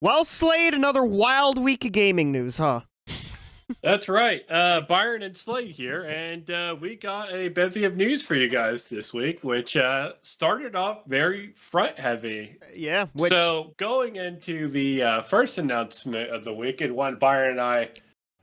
Well, Slade, another wild week of gaming news, huh? That's right. Byron and Slade here, and we got a bevy of news for you guys this week, which started off very front heavy. Yeah, which So, going into the first announcement of the week, and one Byron and I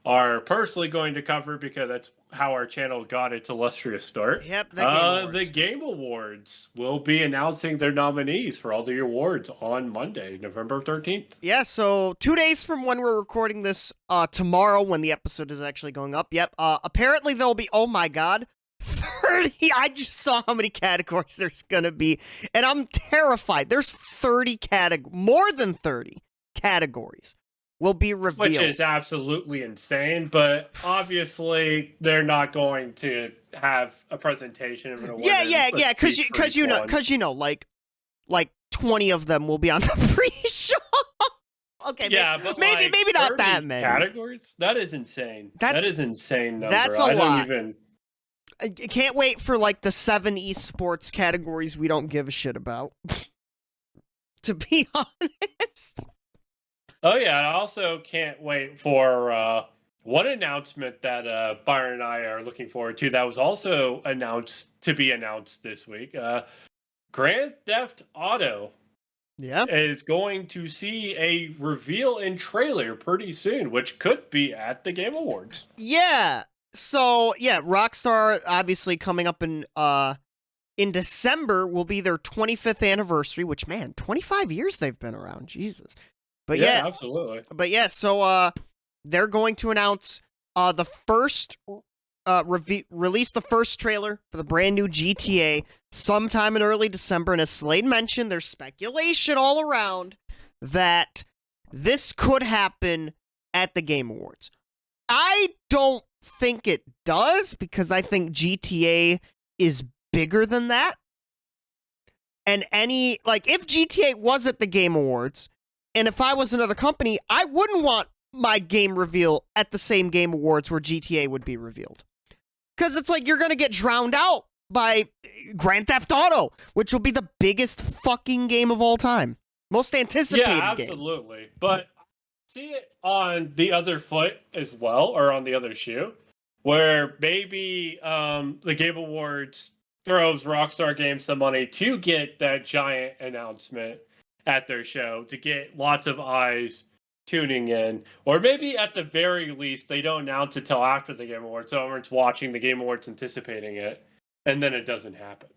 are personally going to cover because that's how our channel got its illustrious start. yep, the Game The Awards. Game Awards will be announcing their nominees for all the awards on Monday, November 13th. Yeah, so 2 days from when we're recording this, tomorrow when the episode is actually going up. Yep. Apparently there'll be, oh my god, 30. I just saw how many categories there's gonna be, and I'm terrified. There's 30 more than 30 categories will be Which revealed. is absolutely insane, but obviously they're not going to have a presentation of an award. Yeah, because you know, like 20 of them will be on the pre-show. Okay, Yeah, but maybe not 30 that many categories. That is insane. That is insane number. That's a I lot. don't even. I can't wait for like the 7 esports categories we don't give a shit about. To be honest. Oh yeah, I also can't wait for one announcement that Byron and I are looking forward to. That was also announced this week. Grand Theft Auto Yeah. is going to see a reveal in trailer pretty soon, which could be at the Game Awards. Yeah. So yeah, Rockstar obviously coming up in December will be their 25th anniversary, which man, 25 years they've been around. Jesus. But yeah, absolutely. But yeah, so they're going to announce the first release the first trailer for the brand new GTA sometime in early December. And as Slade mentioned, there's speculation all around that this could happen at the Game Awards. I don't think it does because I think GTA is bigger than that. And if GTA was at the Game Awards, and if I was another company, I wouldn't want my game reveal at the same Game Awards where GTA would be revealed. Because it's like you're going to get drowned out by Grand Theft Auto, which will be the biggest fucking game of all time. Most anticipated game. Yeah, absolutely. But see it on the other foot as well, or on the other shoe, where maybe the Game Awards throws Rockstar Games some money to get that giant announcement at their show, to get lots of eyes tuning in, or maybe at the very least they don't announce it till after the Game Awards, so everyone's watching the Game Awards anticipating it, and then it doesn't happen.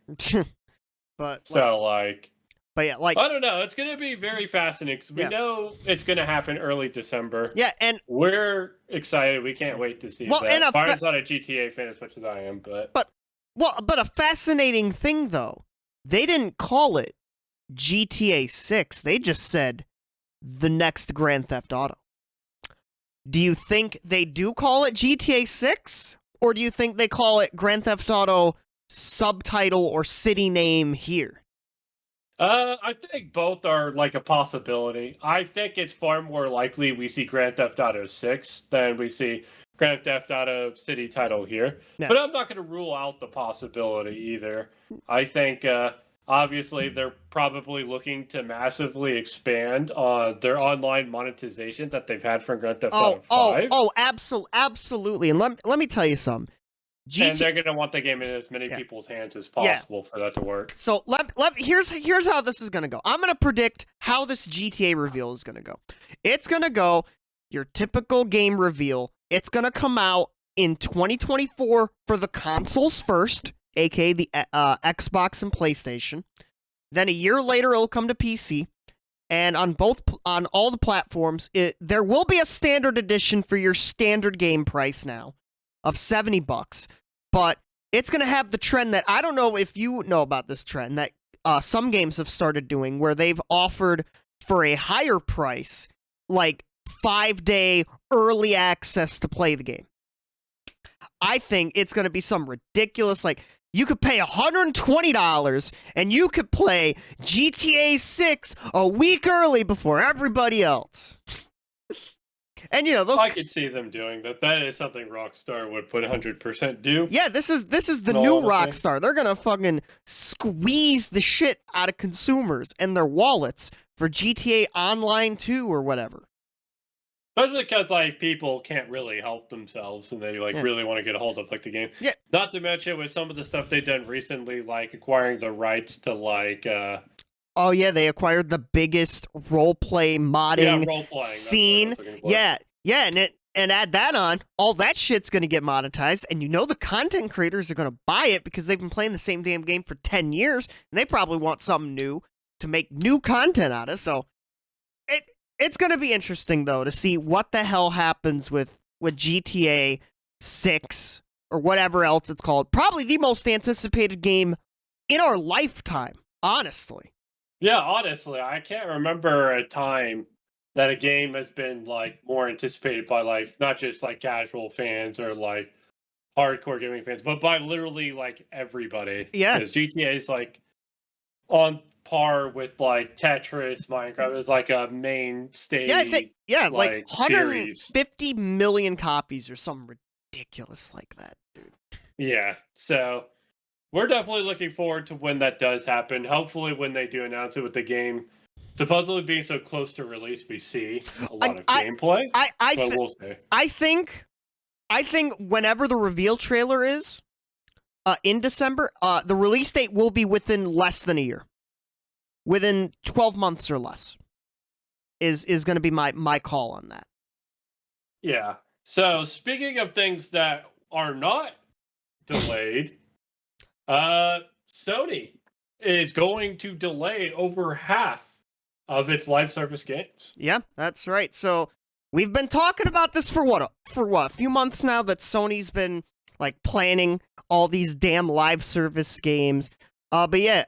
But yeah, I don't know. It's going to be very fascinating because we know it's going to happen early December. Yeah, and we're excited. We can't wait to see that. Byron's not a GTA fan as much as I am, but a fascinating thing though, they didn't call it GTA 6. They just said the next Grand Theft Auto. Do you think they do call it GTA 6? Or do you think they call it Grand Theft Auto subtitle or city name here? I think both are like a possibility. I think it's far more likely we see Grand Theft Auto 6 than we see Grand Theft Auto city title here. No. But I'm not going to rule out the possibility either. I think obviously they're probably looking to massively expand on their online monetization that they've had from Grand Theft Auto 5. Absolutely. And let me tell you something. And they're going to want the game in as many people's hands as possible for that to work. So here's how this is going to go. I'm going to predict how this GTA reveal is going to go. It's going to go your typical game reveal. It's going to come out in 2024 for the consoles first, aka the Xbox and PlayStation. Then a year later, it'll come to PC. And on all the platforms, there will be a standard edition for your standard game price now of $70, but it's going to have the trend that, I don't know if you know about this trend, that some games have started doing, where they've offered for a higher price, like 5-day early access to play the game. I think it's going to be some ridiculous, like, you could pay $120 and you could play GTA 6 a week early before everybody else. And those. I could see them doing that. That is something Rockstar would put 100% do. Yeah, this is the In all new honesty. Rockstar. They're gonna fucking squeeze the shit out of consumers and their wallets for GTA Online 2 or whatever. Especially because like people can't really help themselves and they like Yeah. really want to get a hold of like the game. Yeah. Not to mention with some of the stuff they've done recently, like acquiring the rights to like Oh yeah, they acquired the biggest roleplay modding role playing scene. Yeah, and add that on, all that shit's gonna get monetized, and the content creators are gonna buy it because they've been playing the same damn game for 10 years, and they probably want something new to make new content out of. So it's gonna be interesting though to see what the hell happens with GTA 6 or whatever else it's called. Probably the most anticipated game in our lifetime, honestly. Yeah, honestly, I can't remember a time that a game has been like more anticipated by like not just like casual fans or like hardcore gaming fans, but by literally like everybody. Yeah. Because GTA is like on par with like Tetris, Minecraft is like a mainstay. Yeah, like series. 150 million copies or something ridiculous like that, dude. Yeah, so we're definitely looking forward to when that does happen. Hopefully, when they do announce it with the game supposedly being so close to release, we see a lot of gameplay. But we'll see. I think whenever the reveal trailer is in December, the release date will be within less than a year, within 12 months or less. Is going to be my call on that. Yeah. So speaking of things that are not delayed. Sony is going to delay over half of its live service games. Yeah, that's right. So we've been talking about this for what? A few months now that Sony's been like planning all these damn live service games. But yeah,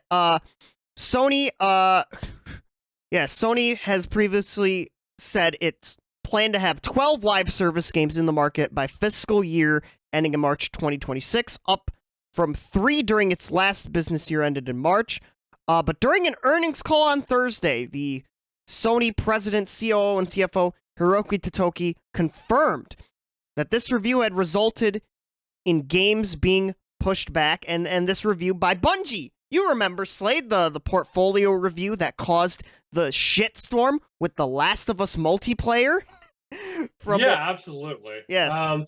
Sony Sony has previously said it's planned to have 12 live service games in the market by fiscal year ending in March 2026, up from 3 during its last business year ended in March. But during an earnings call on Thursday, the Sony president, COO, and CFO Hiroki Totoki confirmed that this review had resulted in games being pushed back, and this review by Bungie. You remember, Slade, the portfolio review that caused the shitstorm with The Last of Us multiplayer? Absolutely. Yes.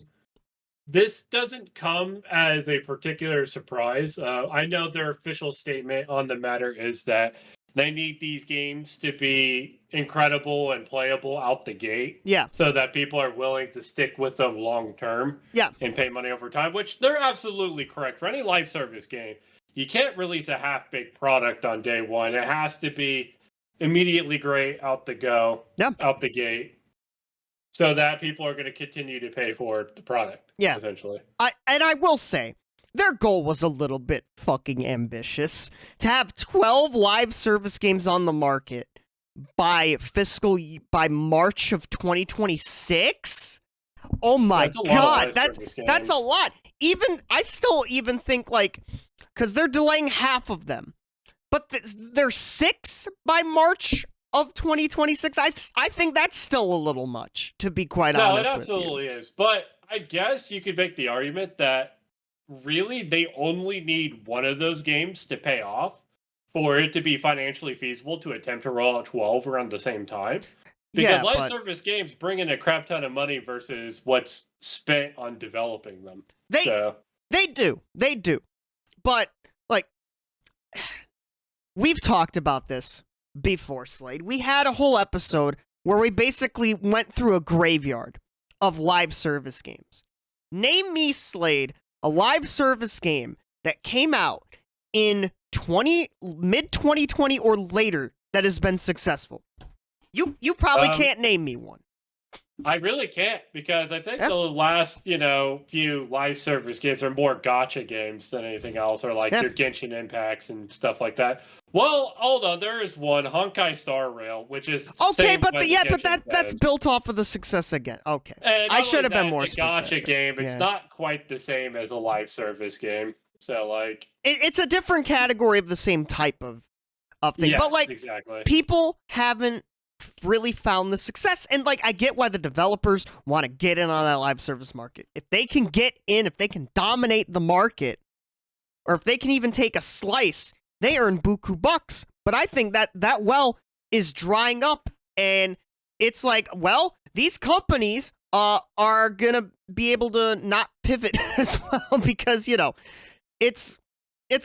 This doesn't come as a particular surprise. I know their official statement on the matter is that they need these games to be incredible and playable out the gate. Yeah. So that people are willing to stick with them long term. Yeah. And pay money over time, which they're absolutely correct. For any live service game, you can't release a half-baked product on day one. It has to be immediately great out the gate. So that people are going to continue to pay for the product. Yeah. Essentially. I will say, their goal was a little bit fucking ambitious. To have 12 live service games on the market by March of 2026? Oh my god, that's a lot. I still think because they're delaying half of them, but there's 6 by March of 2026. I think that's still a little much, to be quite honest. No, it absolutely is. But I guess you could make the argument that really they only need one of those games to pay off for it to be financially feasible to attempt to roll out 12 around the same time. Because live service games bring in a crap ton of money versus what's spent on developing them. They do. But, we've talked about this before, Slade. We had a whole episode where we basically went through a graveyard of live service games. Name me, Slade, a live service game that came out in mid-2020 or later that has been successful. You probably can't name me one. I really can't, because I think the last, few live service games are more gacha games than anything else, or your Genshin Impacts and stuff like that. Well, hold on, there is one, Honkai Star Rail, which is that's built off of the success again. Okay, I should have been more specific. It's a gacha game. It's not quite the same as a live service game. So it's a different category of the same type of thing. Yes, but exactly. People haven't really found the success. And like, I get why the developers want to get in on that live service market. If they can get in, if they can dominate the market, or if they can even take a slice, they earn buku bucks. But I think that well is drying up, and it's like, well, these companies are gonna be able to not pivot as well, because it's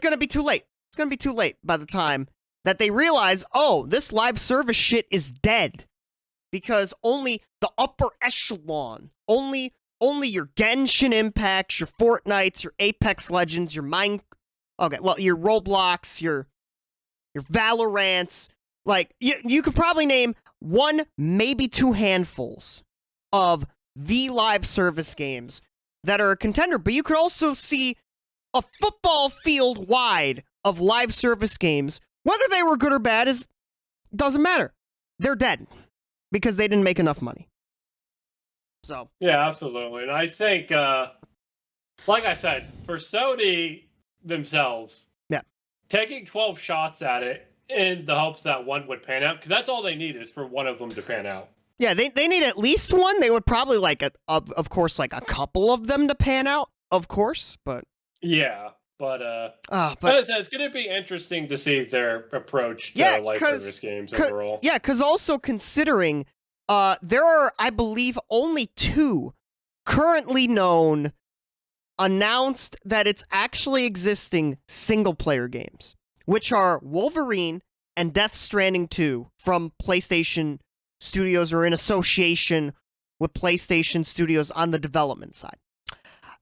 gonna be too late. It's gonna be too late by the time that they realize, oh, this live service shit is dead, because only the upper echelon, only your Genshin Impacts, your Fortnites, your Apex Legends, your your Roblox, your Valorants, like you could probably name one, maybe two handfuls of the live service games that are a contender, but you could also see a football field wide of live service games. Whether they were good or bad doesn't matter. They're dead because they didn't make enough money. So yeah, absolutely. And I think, like I said, for Sony themselves, taking 12 shots at it in the hopes that one would pan out, because that's all they need is for one of them to pan out. Yeah, they need at least one. They would probably like of course, like a couple of them to pan out, of course, but yeah. But it's going to be interesting to see their approach to live service games overall. Yeah, because also considering there are, I believe, only 2 currently known, announced that it's actually existing single-player games, which are Wolverine and Death Stranding 2 from PlayStation Studios, or in association with PlayStation Studios on the development side.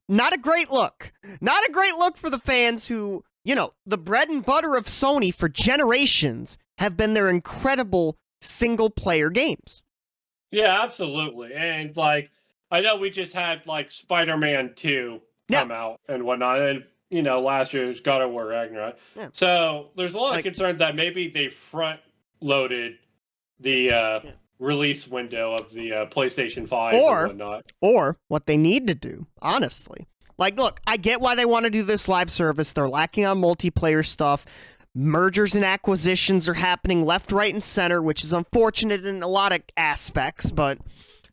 Not a great look. Not a great look for the fans who, the bread and butter of Sony for generations have been their incredible single-player games. Yeah, absolutely. And, like, I know we just had, like, Spider-Man 2 come out and whatnot, and, last year's God of War Ragnarok. Yeah. So there's a lot of concern that maybe they front-loaded the release window of the PlayStation 5 and whatnot. Or what they need to do, honestly. Like, look, I get why they want to do this live service. They're lacking on multiplayer stuff. Mergers and acquisitions are happening left, right, and center, which is unfortunate in a lot of aspects. But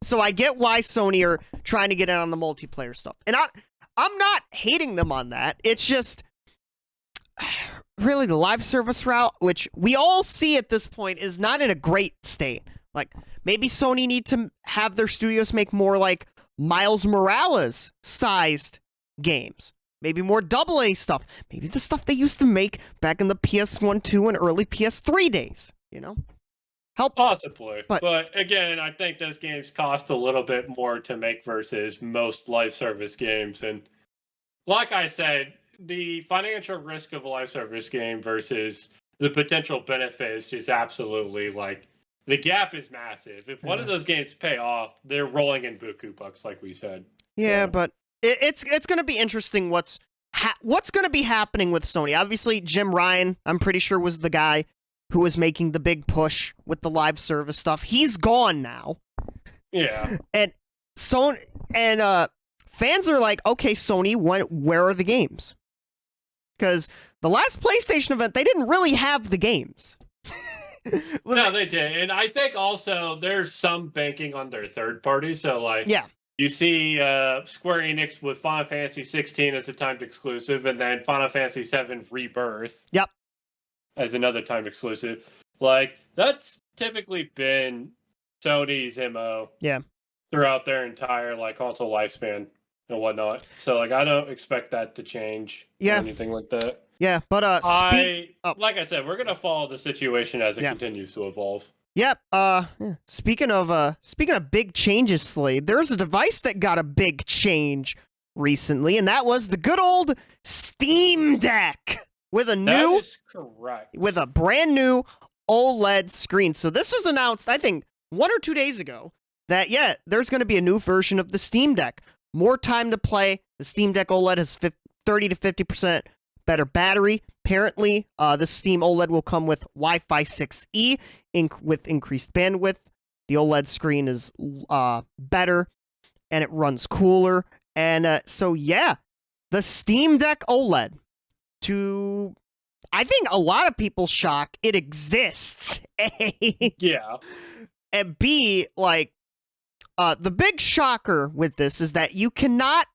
so I get why Sony are trying to get in on the multiplayer stuff. And I'm not hating them on that. It's just really the live service route, which we all see at this point, is not in a great state. Like, maybe Sony need to have their studios make more like Miles Morales sized games. Maybe more AA stuff. Maybe the stuff they used to make back in the PS1, 2, and early PS3 days. Help. Possibly. But again, I think those games cost a little bit more to make versus most live service games. And like I said, the financial risk of a live service game versus the potential benefit is just absolutely, like, the gap is massive. If one of those games pay off, they're rolling in buku bucks, like we said. Yeah, but it's going to be interesting what's going to be happening with Sony. Obviously, Jim Ryan, I'm pretty sure, was the guy who was making the big push with the live service stuff. He's gone now. Yeah. And fans are like, okay, Sony, where are the games? Because the last PlayStation event, they didn't really have the games. No, they did. And I think also there's some banking on their third party. So, like, you see Square Enix with Final Fantasy 16 as a timed exclusive, and then Final Fantasy 7 Rebirth as another timed exclusive. Like, that's typically been Sony's MO throughout their entire, like, console lifespan and whatnot. So, like, I don't expect that to change or anything like that. Yeah, but like I said, we're gonna follow the situation as it continues to evolve. Yep. Speaking of big changes, Slade, there's a device that got a big change recently, and that was the good old Steam Deck with with a brand new OLED screen. So this was announced, I think, 1 or 2 days ago, that there's going to be a new version of the Steam Deck. More time to play. The Steam Deck OLED has 30 to 50% better battery. Apparently, the Steam OLED will come with Wi-Fi 6E with increased bandwidth. The OLED screen is better, and it runs cooler. And the Steam Deck OLED, to, I think, a lot of people's shock, it exists. Yeah. and B, like, the big shocker with this is that you cannot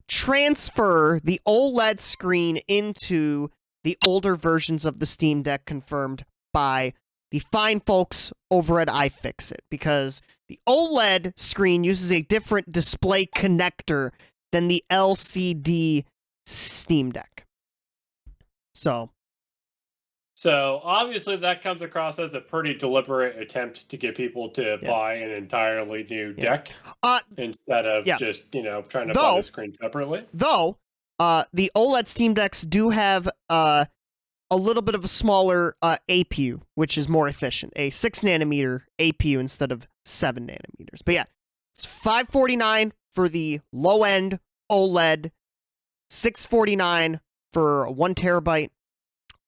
transfer the OLED screen into the older versions of the Steam Deck, confirmed by the fine folks over at iFixit, because the OLED screen uses a different display connector than the LCD Steam Deck. So obviously that comes across as a pretty deliberate attempt to get people to buy an entirely new deck instead of just, trying to buy the screen separately. Though, the OLED Steam Decks do have a little bit of a smaller APU, which is more efficient. A 6 nanometer APU instead of 7 nanometers. But yeah, it's $549 for the low end OLED, $649 for a 1 terabyte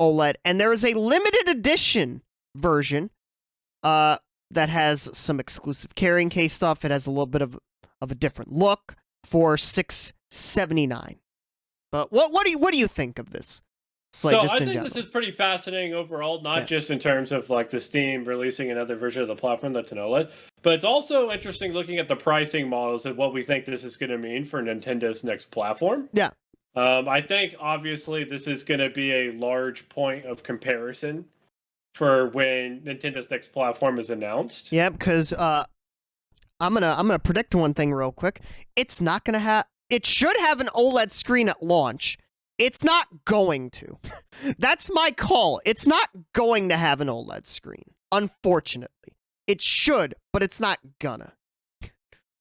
OLED, and there is a limited edition version that has some exclusive carrying case stuff. It has a little bit of a different look for $679. But what do you think of this? Slade, I think this is pretty fascinating overall, not just in terms of like the Steam releasing another version of the platform that's an OLED, but it's also interesting looking at the pricing models and what we think this is going to mean for Nintendo's next platform. Yeah. I think obviously this is going to be a large point of comparison for when Nintendo's next platform is announced. Yeah, because I'm gonna predict one thing real quick. It's not gonna have. It should have an OLED screen at launch. It's not going to. That's my call. It's not going to have an OLED screen. Unfortunately, it should, but it's not gonna.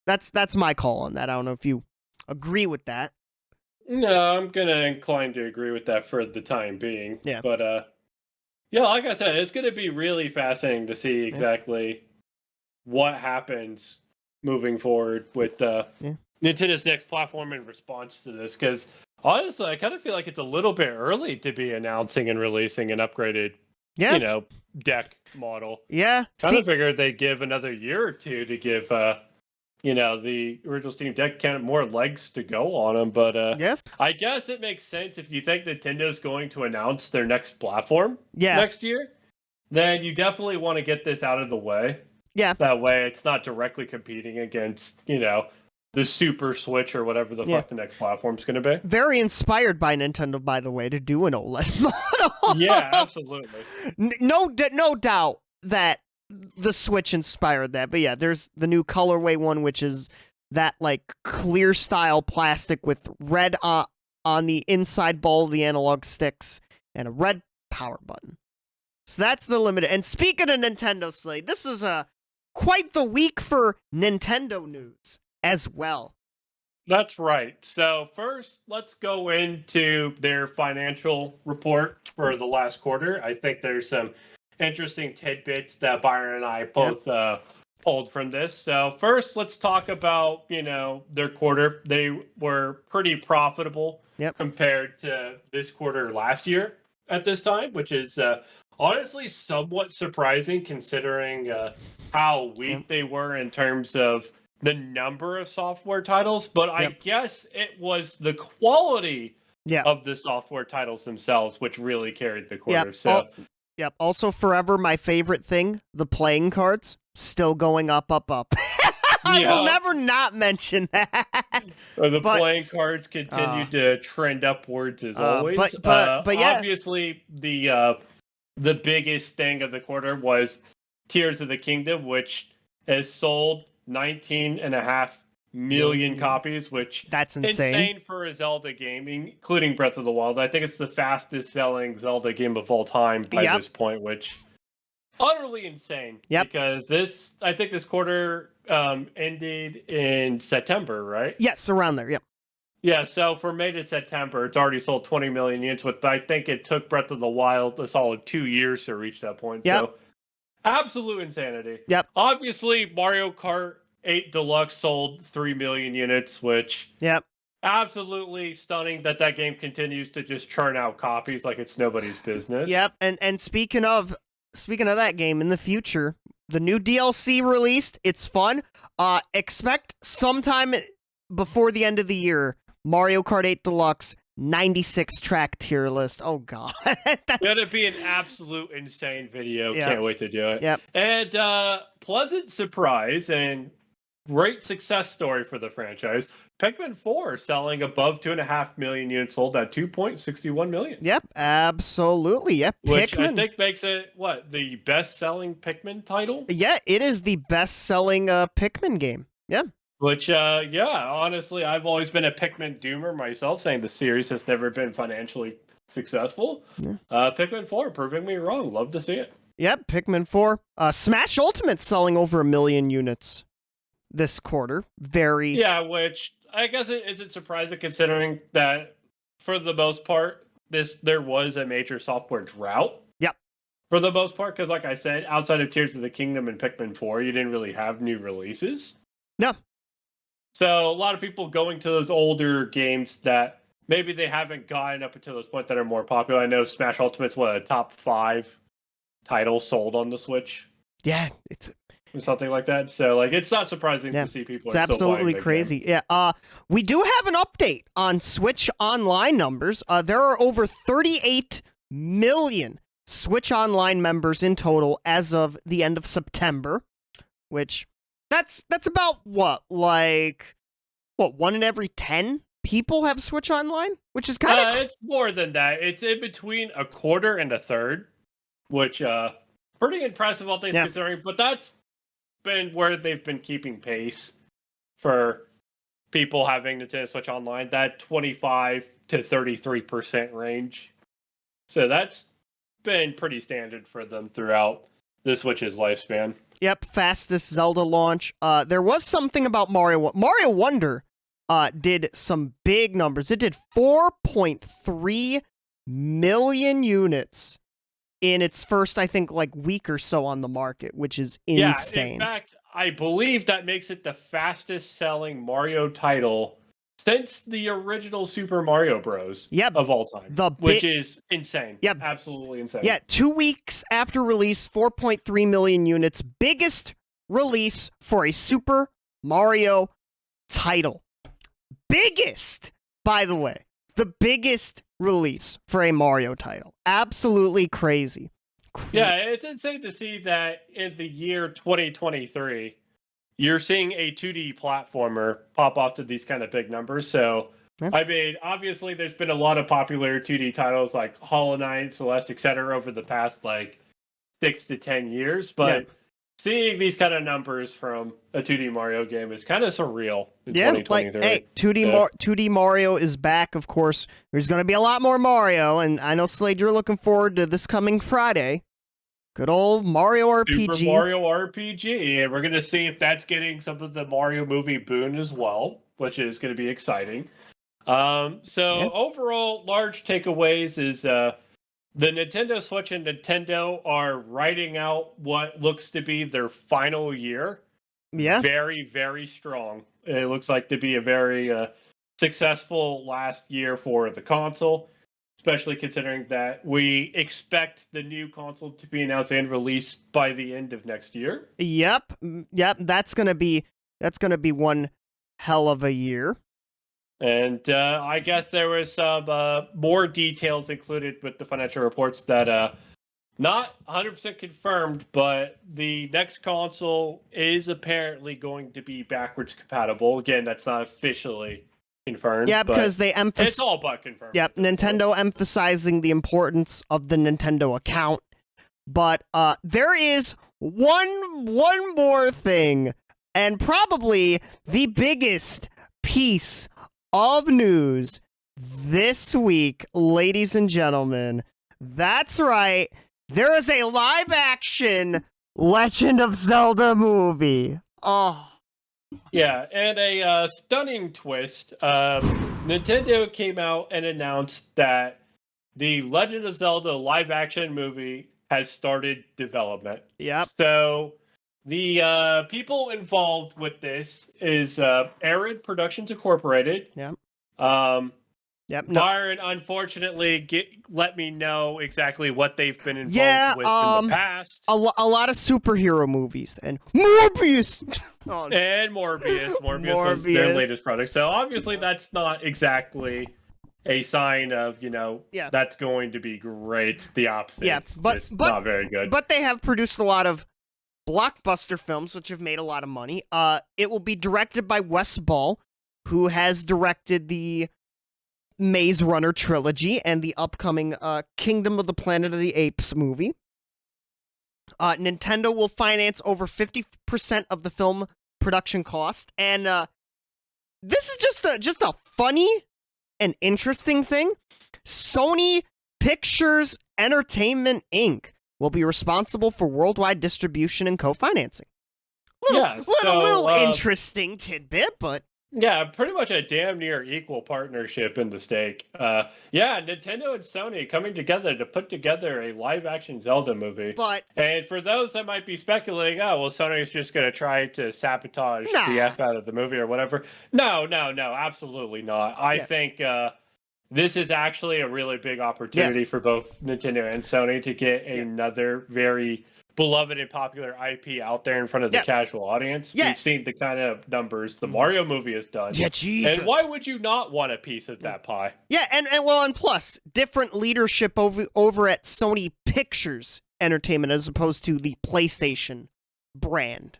That's my call on that. I don't know if you agree with that. No, I'm gonna incline to agree with that for the time being. Yeah. But yeah, like I said, it's gonna be really fascinating to see exactly what happens moving forward with Nintendo's next platform in response to this. Because honestly, I kind of feel like it's a little bit early to be announcing and releasing an upgraded, deck model. Yeah. Kind of figured they'd give another year or two to give the original Steam Deck kind of more legs to go on them. But I guess it makes sense if you think Nintendo's going to announce their next platform next year, then you definitely want to get this out of the way. Yeah. That way it's not directly competing against, the Super Switch or whatever the fuck the next platform's going to be. Very inspired by Nintendo, by the way, to do an OLED model. Yeah, absolutely. No doubt that the Switch inspired that. But yeah, there's the new colorway one, which is that like clear style plastic with red on the inside ball of the analog sticks and a red power button. So that's the limited. And speaking of Nintendo, Slade, this is quite the week for Nintendo news as well. That's right. So first, let's go into their financial report for the last quarter. I think there's some interesting tidbits that Byron and I both pulled from this. So first, let's talk about, their quarter. They were pretty profitable compared to this quarter last year at this time, which is honestly somewhat surprising considering how weak they were in terms of the number of software titles. But I guess it was the quality of the software titles themselves which really carried the quarter. Yep. Also, forever my favorite thing, the playing cards, still going up. I will never not mention that. Playing cards continue to trend upwards as always. But yeah. Obviously, the biggest thing of the quarter was Tears of the Kingdom, which has sold 19.5 million copies, which that's insane for a Zelda game, including Breath of the Wild. I think it's the fastest selling Zelda game of all time by this point, which utterly insane. Because I think this quarter ended in September, right? Yes, around there. Yep. Yeah, so for May to September, it's already sold 20 million units. With I think it took Breath of the Wild a solid 2 years to reach that point. So absolute insanity. Yep. Obviously, Mario Kart 8 Deluxe sold 3 million units, which absolutely stunning that game continues to just churn out copies like it's nobody's business. Yep. And speaking of that game, in the future, the new DLC released. It's fun. Expect sometime before the end of the year, Mario Kart 8 Deluxe 96 track tier list. Oh god. That's gonna be an absolute insane video. Can't wait to do it. Yep. And pleasant surprise and great success story for the franchise. Pikmin 4 selling above 2.5 million units sold at 2.61 million. Yep, absolutely. Yep, Which I Pikmin. think makes it, the best-selling Pikmin title? Yeah, it is the best-selling Pikmin game. Yeah. Which, honestly, I've always been a Pikmin doomer myself, saying the series has never been financially successful. Yeah. Pikmin 4 proving me wrong. Love to see it. Yep, Pikmin 4. Smash Ultimate selling over 1 million units this quarter. Very. Yeah, which I guess it isn't surprising considering that for the most part, there was a major software drought. Yep. For the most part, because like I said, outside of Tears of the Kingdom and Pikmin 4, you didn't really have new releases. No. So a lot of people going to those older games that maybe they haven't gotten up until this point that are more popular. I know Smash Ultimate's a top 5 title sold on the Switch. Yeah, it's or something like that. So it's not surprising to see people. It's absolutely crazy. Yeah. We do have an update on Switch Online numbers. There are over 38 million Switch Online members in total as of the end of September, which that's about what 1 in every 10 people have Switch Online, which is kind of it's more than that. It's in between a quarter and a third, which pretty impressive all things considering. But that's been where they've been keeping pace for people having Nintendo Switch Online, that 25 to 33% range. So that's been pretty standard for them throughout the Switch's lifespan. Yep, fastest Zelda launch. There was something about Mario Wonder did some big numbers. It did 4.3 million units in its first, I think, week or so on the market, which is insane. Yeah, in fact, I believe that makes it the fastest selling Mario title since the original Super Mario Bros. Of all time. Which is insane. Yep. Absolutely insane. Yeah, 2 weeks after release, 4.3 million units. Biggest release for a Super Mario title. Biggest, by the way. The biggest release for a Mario title. Absolutely crazy. Yeah, it's insane to see that in the year 2023, you're seeing a 2D platformer pop off to these kind of big numbers. So, I mean, obviously, there's been a lot of popular 2D titles like Hollow Knight, Celeste, etc. over the past 6 to 10 years. But seeing these kind of numbers from a 2D Mario game is kind of surreal in 2023. Hey, 2D Mario is back, of course. There's going to be a lot more Mario, and I know, Slade, you're looking forward to this coming Friday. Good old Mario RPG. Super Mario RPG, and we're going to see if that's getting some of the Mario movie boon as well, which is going to be exciting. Overall, large takeaways is the Nintendo Switch and Nintendo are writing out what looks to be their final year. Yeah. Very, very strong. It looks like to be a very successful last year for the console, especially considering that we expect the new console to be announced and released by the end of next year. Yep. That's gonna be one hell of a year. And I guess there was some more details included with the financial reports that not 100% confirmed, but the next console is apparently going to be backwards compatible. Again, that's not officially confirmed. Yeah, because they emphasize it's all but confirmed. Yep, Nintendo emphasizing the importance of the Nintendo account. But there is one more thing, and probably the biggest piece of news this week, ladies and gentlemen. That's right. There is a live-action Legend of Zelda movie. Oh. Yeah, and a stunning twist. Nintendo came out and announced that the Legend of Zelda live-action movie has started development. Yep. So the people involved with this is Arid Productions Incorporated. Yep. Yep. Byron, unfortunately, let me know exactly what they've been involved with in the past. A lot of superhero movies and Morbius. And Morbius. Morbius was their latest project. So obviously that's not exactly a sign of, that's going to be great. The opposite. Yeah, but not very good. But they have produced a lot of blockbuster films, which have made a lot of money. It will be directed by Wes Ball, who has directed the Maze Runner trilogy and the upcoming Kingdom of the Planet of the Apes movie. Nintendo will finance over 50% of the film production cost, and this is just a funny and interesting thing. Sony Pictures Entertainment Inc. will be responsible for worldwide distribution and co-financing. Little interesting tidbit, but yeah, pretty much a damn near equal partnership in the stake. Nintendo and Sony coming together to put together a live-action Zelda movie. But and for those that might be speculating, oh, well, Sony's just going to try to sabotage the F out of the movie or whatever. No, absolutely not. I think this is actually a really big opportunity for both Nintendo and Sony to get another very beloved and popular IP out there in front of the casual audience. We've seen the kind of numbers the Mario movie has done. Yeah, Jesus. And why would you not want a piece of that pie? Yeah, and plus, different leadership over at Sony Pictures Entertainment as opposed to the PlayStation brand.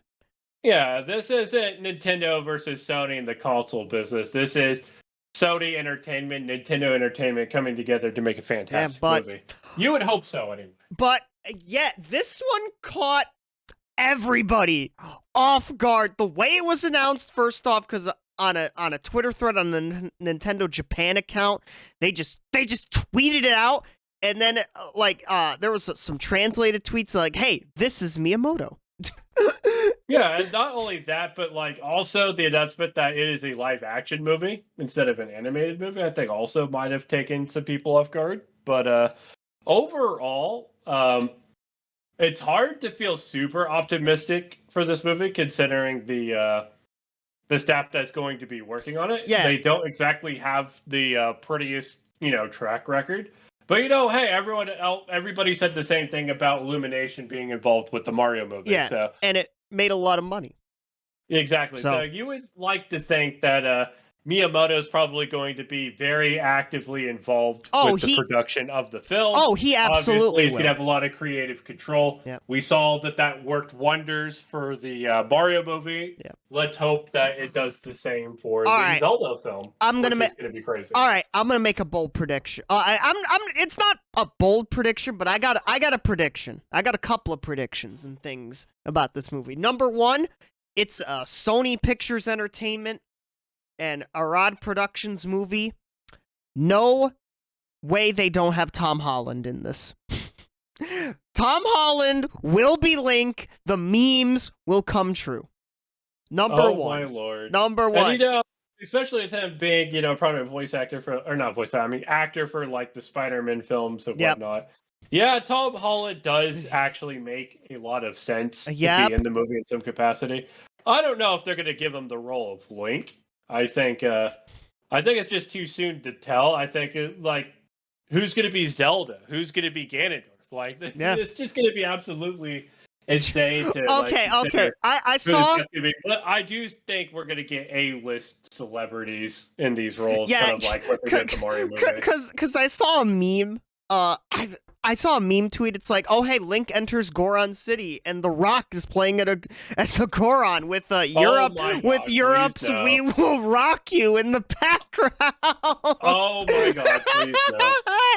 Yeah, this isn't Nintendo versus Sony in the console business. This is Sony Entertainment, Nintendo Entertainment coming together to make a fantastic movie. You would hope so, anyway. But this one caught everybody off guard. The way it was announced, first off, because on a Twitter thread on the Nintendo Japan account, they just tweeted it out, and then there was some translated tweets like, "Hey, this is Miyamoto." Yeah, and not only that, but also the announcement that it is a live action movie instead of an animated movie, I think also might have taken some people off guard. But overall, it's hard to feel super optimistic for this movie considering the staff that's going to be working on it. Yeah. They don't exactly have the prettiest, track record. But hey, everybody said the same thing about Illumination being involved with the Mario movie. Yeah, so. and it made a lot of money. Exactly. So you would like to think that Miyamoto is probably going to be very actively involved with the production of the film. Oh, he absolutely Obviously, he's will. going to have a lot of creative control. Yeah. We saw that worked wonders for the Mario movie. Yeah. Let's hope that it does the same for the Zelda film. It's going to be crazy. All right, I'm gonna make a bold prediction. It's not a bold prediction, but I got a prediction. I got a couple of predictions and things about this movie. Number one, it's a Sony Pictures Entertainment and Arad Productions movie. No way they don't have Tom Holland in this. Tom Holland will be Link. The memes will come true. Number one. Oh, my Lord. Number one. And, especially with him being, prominent voice actor actor for the Spider-Man films and whatnot. Yeah, Tom Holland does actually make a lot of sense to be in the movie in some capacity. I don't know if they're going to give him the role of Link. I think it's just too soon to tell. I think who's going to be Zelda? Who's going to be Ganondorf? It's just going to be absolutely insane to Okay. I saw. But I do think we're going to get A-list celebrities in these roles, Yeah, kind of like what they did in the Mario movie. Because I saw a meme. I saw a meme tweet. It's like, oh hey, Link enters Goron City, and The Rock is playing as a Goron with Europe's "We Will Rock You" in the background. Oh my God!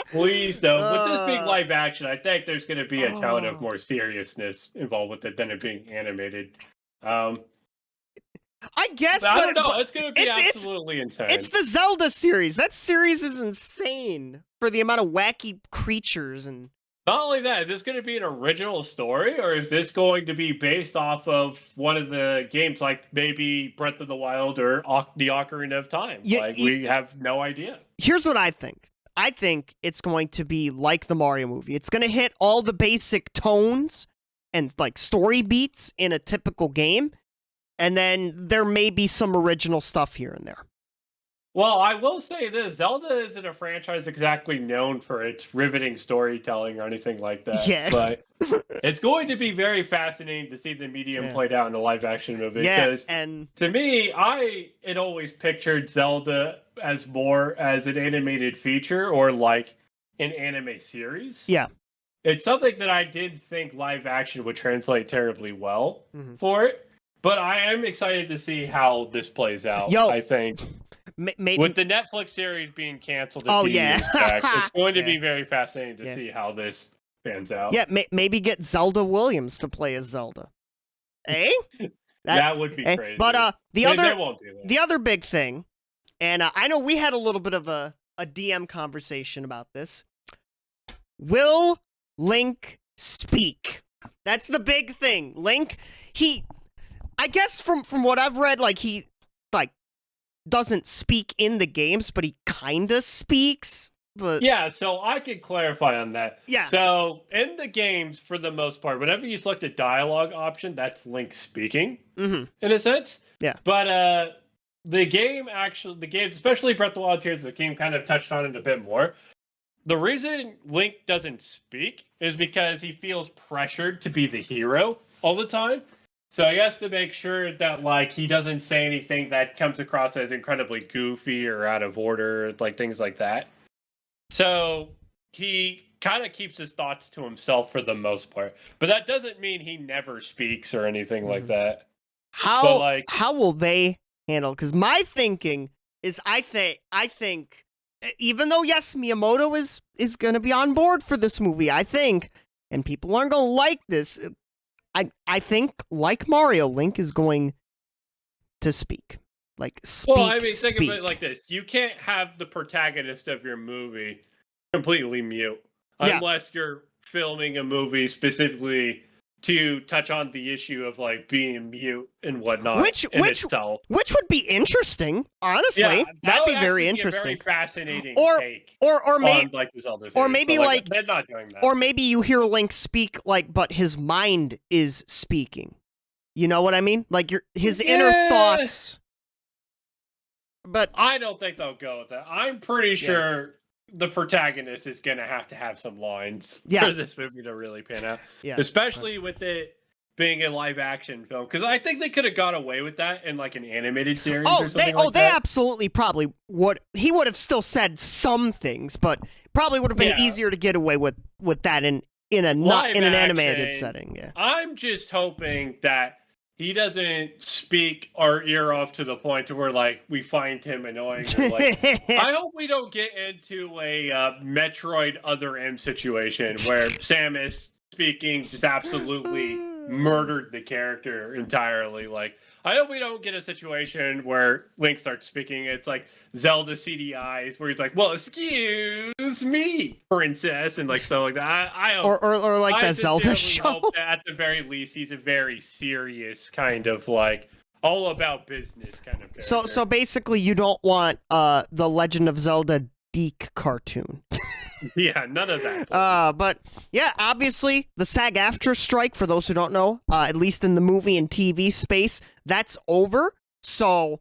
Please no. With this big live action, I think there's going to be a tone of more seriousness involved with it than it being animated. I guess, but I don't know. It's going to be absolutely insane. It's the Zelda series. That series is insane for the amount of wacky creatures and. Not only that, is this going to be an original story, or is this going to be based off of one of the games, like maybe Breath of the Wild or the Ocarina of Time? We have no idea. Here's what I think. I think it's going to be like the Mario movie. It's going to hit all the basic tones and story beats in a typical game. And then there may be some original stuff here and there. Well, I will say this. Zelda isn't a franchise exactly known for its riveting storytelling or anything like that. Yeah. But it's going to be very fascinating to see the medium played out in a live-action movie. Yeah, because to me, I had always pictured Zelda as more as an animated feature or an anime series. Yeah. it's something that I did think live action would translate terribly well Mhm. for it. But I am excited to see how this plays out. Yo, I think with the Netflix series being canceled a Oh, few yeah. years back, it's going to Yeah. be very fascinating to Yeah. see how this pans out. Yeah, maybe get Zelda Williams to play as Zelda. Eh? That would be eh? crazy. But they won't do that. the other big thing, and I know we had a little bit of a DM conversation about this. Will Link speak? That's the big thing. Link, I guess from what I've read, like he doesn't speak in the games, but he kinda speaks. But Yeah, so I could clarify on that. Yeah. So in the games, for the most part, whenever you select a dialogue option, that's Link speaking Mhm. in a sense. Yeah. But the games, especially Breath of the Wild Tears of the King, kind of touched on it a bit more. The reason Link doesn't speak is because he feels pressured to be the hero all the time. So he has to make sure that like he doesn't say anything that comes across as incredibly goofy or out of order, like things like that. So he kind of keeps his thoughts to himself for the most part. But that doesn't mean he never speaks or anything like that. How will they handle? Because my thinking is, I think, even though yes, Miyamoto is going to be on board for this movie, I think, and people aren't going to like this. I think, like Mario, Link is going to speak. Like speak. Well, I mean, think speak. of it like this: you can't have the protagonist of your movie completely mute unless you're filming a movie specifically to touch on the issue of like being mute and whatnot. Which would be interesting, honestly. Yeah, that'd be would very actually interesting. Be a very fascinating take or on like the Zelda series, or maybe but, like they're not doing that. Or maybe you hear Link speak but his mind is speaking. You know what I mean? Like his inner thoughts. But I don't think they'll go with that. I'm pretty sure the protagonist is going to have some lines for this movie to really pan out. Yeah. Especially with it being a live action film. Because I think they could have got away with that in like an animated series or something like that. They absolutely probably would. He would have still said some things, but probably would have been easier to get away with that in an animated setting. Yeah. I'm just hoping that he doesn't speak our ear off to the point to where like we find him annoying. Or, like, I hope we don't get into a Metroid Other M situation where Samus speaking just absolutely murdered the character entirely. Like, I hope we don't get a situation where Link starts speaking. It's like Zelda CDIs where he's like, "Well, excuse me, princess," and like stuff like that. I hope, or like that Zelda show. Hope that at the very least, he's a very serious kind of like all about business kind of character. So basically, you don't want the Legend of Zelda Deke cartoon. Yeah, none of that. But yeah, obviously the SAG-AFTRA strike, for those who don't know, at least in the movie and TV space, that's over. So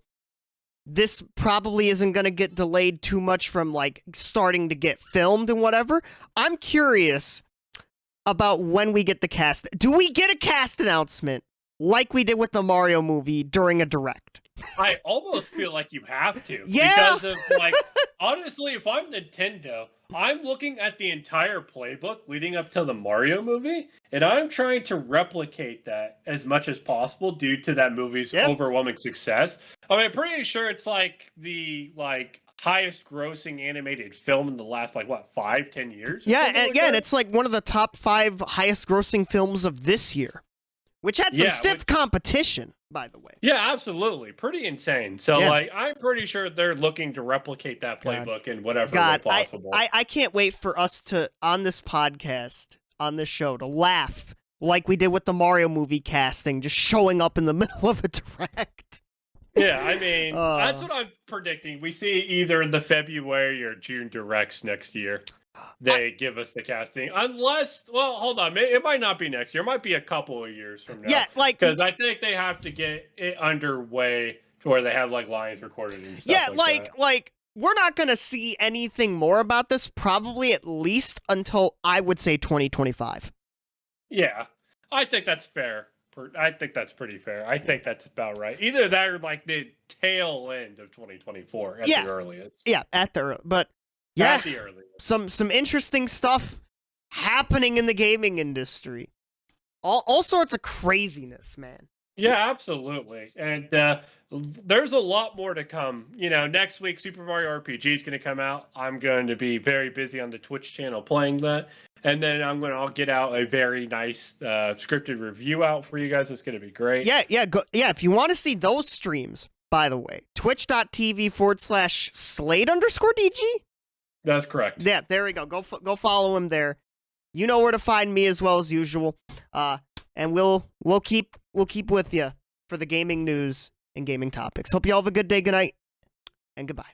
this probably isn't going to get delayed too much from like starting to get filmed and whatever. I'm curious about when we get the cast. Do we get a cast announcement like we did with the Mario movie during a direct? I almost feel like you have to. Yeah. Because of like, honestly, if I'm Nintendo, I'm looking at the entire playbook leading up to the Mario movie, and I'm trying to replicate that as much as possible due to that movie's overwhelming success. I mean, I'm pretty sure it's like the highest grossing animated film in the last 5-10 years. Yeah, and it's like one of the top 5 highest grossing films of this year, which had some stiff competition, by the way. Yeah, absolutely. Pretty insane. So, I'm pretty sure they're looking to replicate that playbook in whatever way possible. I can't wait for us to, on this podcast, on this show, to laugh like we did with the Mario movie casting, just showing up in the middle of a direct. Yeah, I mean, that's what I'm predicting. We see either in the February or June directs next year. They give us the casting, unless, well, hold on, it might not be next year. It might be a couple of years from now. Yeah, because I think they have to get it underway to where they have lines recorded and stuff. Yeah, we're not gonna see anything more about this probably at least until I would say 2025. Yeah, I think that's fair. I think that's pretty fair. I think that's about right. Either that or the tail end of 2024 at the earliest. Yeah, at the earliest. But yeah, at the earliest. Some interesting stuff happening in the gaming industry. All sorts of craziness, man. Yeah, absolutely. And there's a lot more to come. Next week, Super Mario RPG is going to come out. I'm going to be very busy on the Twitch channel playing that. And then I'll get out a very nice scripted review out for you guys. It's going to be great. Yeah. If you want to see those streams, by the way, twitch.tv/Slade_DG. That's correct. Yeah, there we go. Go follow him there. You know where to find me as well as usual. And we'll keep with you for the gaming news and gaming topics. Hope you all have a good day, good night, and goodbye.